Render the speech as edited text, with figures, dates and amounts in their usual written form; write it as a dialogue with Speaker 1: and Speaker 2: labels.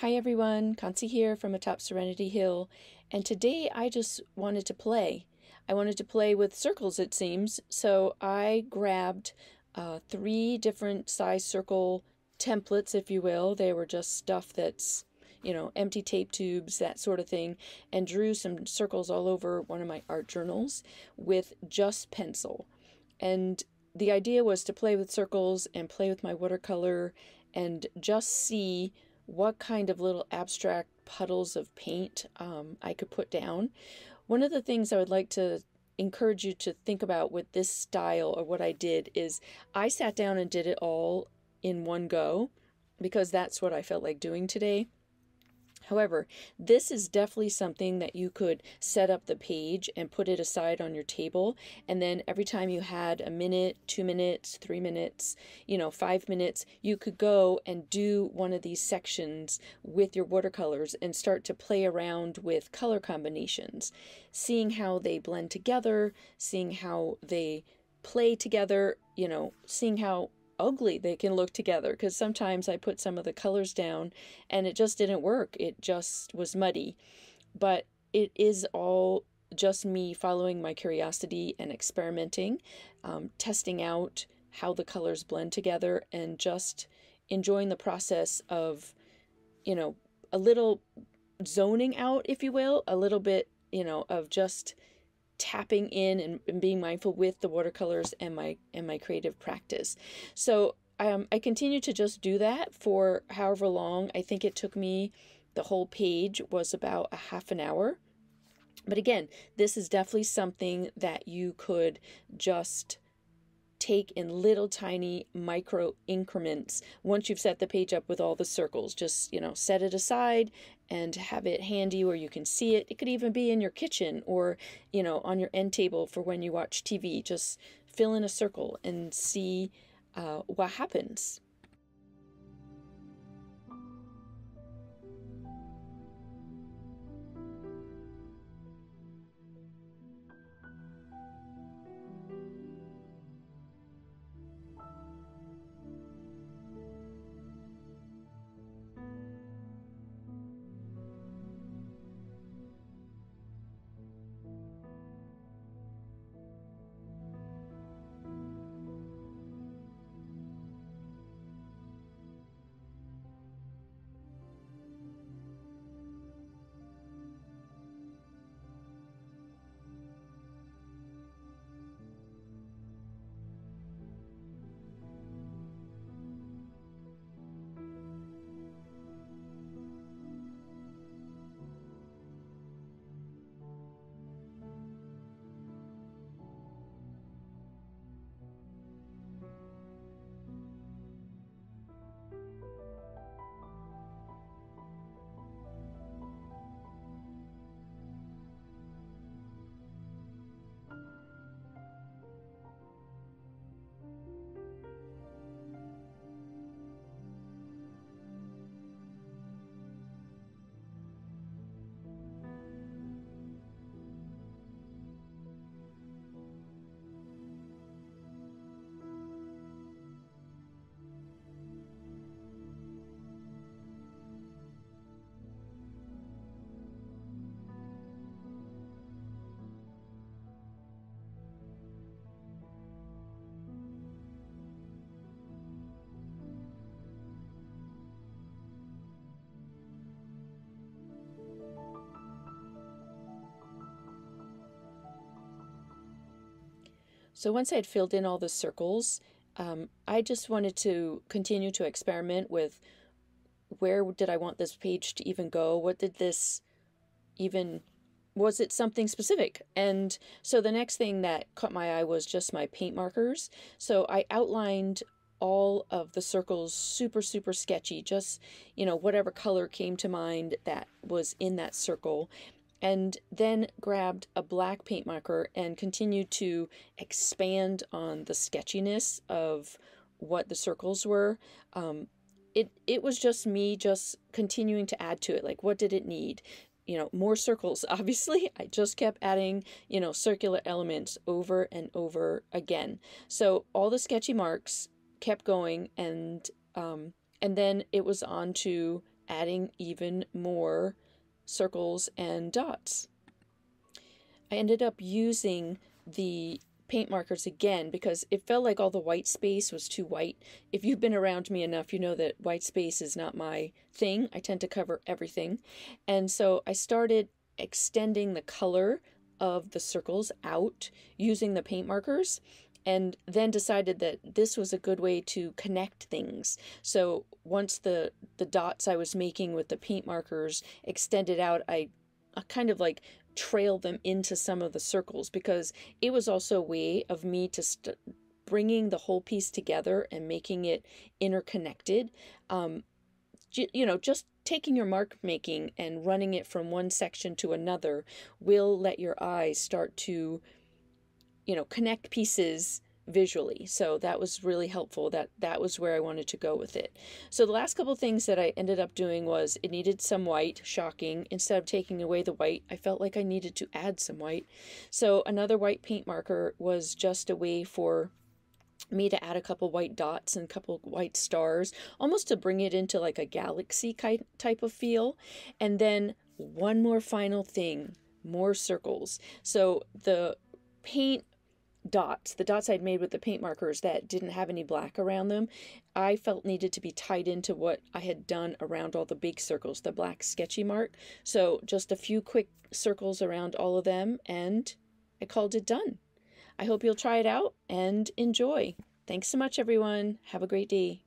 Speaker 1: Hi everyone, Kansi here from atop Serenity Hill, and today I just wanted to play. I wanted to play with circles, it seems, so I grabbed 3 different size circle templates, if you will. They were just stuff that's, empty tape tubes, that sort of thing, and drew some circles all over one of my art journals with just pencil. And the idea was to play with circles and play with my watercolor and just see what kind of little abstract puddles of paint I could put down. One of the things I would like to encourage you to think about with this style, or what I did, is I sat down and did it all in one go because that's what I felt like doing today. However, this is definitely something that you could set up the page and put it aside on your table. And then every time you had a minute, 2 minutes, 3 minutes, 5 minutes, you could go and do one of these sections with your watercolors and start to play around with color combinations, seeing how they blend together, seeing how they play together, seeing how ugly they can look together, because sometimes I put some of the colors down and it just didn't work. It just was muddy. But it is all just me following my curiosity and experimenting, testing out how the colors blend together, and just enjoying the process of, a little zoning out, if you will, a little bit, of just tapping in and being mindful with the watercolors and my creative practice. So I continue to just do that for however long. I think it took me, the whole page was about a half an hour. But again, this is definitely something that you could just take in little tiny micro increments. Once you've set the page up with all the circles, just set it aside and have it handy where you can see it. It could even be in your kitchen or on your end table for when you watch TV. Just fill in a circle and see what happens. So once I had filled in all the circles, I just wanted to continue to experiment with, where did I want this page to even go? What did this even, was it something specific? And so the next thing that caught my eye was just my paint markers. So I outlined all of the circles super, super sketchy, just, whatever color came to mind that was in that circle. And then grabbed a black paint marker and continued to expand on the sketchiness of what the circles were. It was just me just continuing to add to it. Like, what did it need? More circles. Obviously, I just kept adding, circular elements over and over again. So all the sketchy marks kept going, and then it was on to adding even more circles and dots. I ended up using the paint markers again because it felt like all the white space was too white. If you've been around me enough, you know that white space is not my thing. I tend to cover everything. And so I started extending the color of the circles out using the paint markers, and then decided that this was a good way to connect things. So once the dots I was making with the paint markers extended out, I kind of like trail them into some of the circles, because it was also a way of me to bringing the whole piece together and making it interconnected. You know, just taking your mark making and running it from one section to another will let your eyes start to, you know, connect pieces visually. So that was really helpful. That was where I wanted to go with it. So the last couple things that I ended up doing was, it needed some white. Shocking. Instead of taking away the white, I felt like I needed to add some white. So another white paint marker was just a way for me to add a couple white dots and a couple white stars, almost to bring it into like a galaxy type of feel. And then one more final thing, more circles. So the paint dots, the dots I'd made with the paint markers that didn't have any black around them, I felt needed to be tied into what I had done around all the big circles, the black sketchy mark. So just a few quick circles around all of them, and I called it done. I hope you'll try it out and enjoy. Thanks so much, everyone. Have a great day.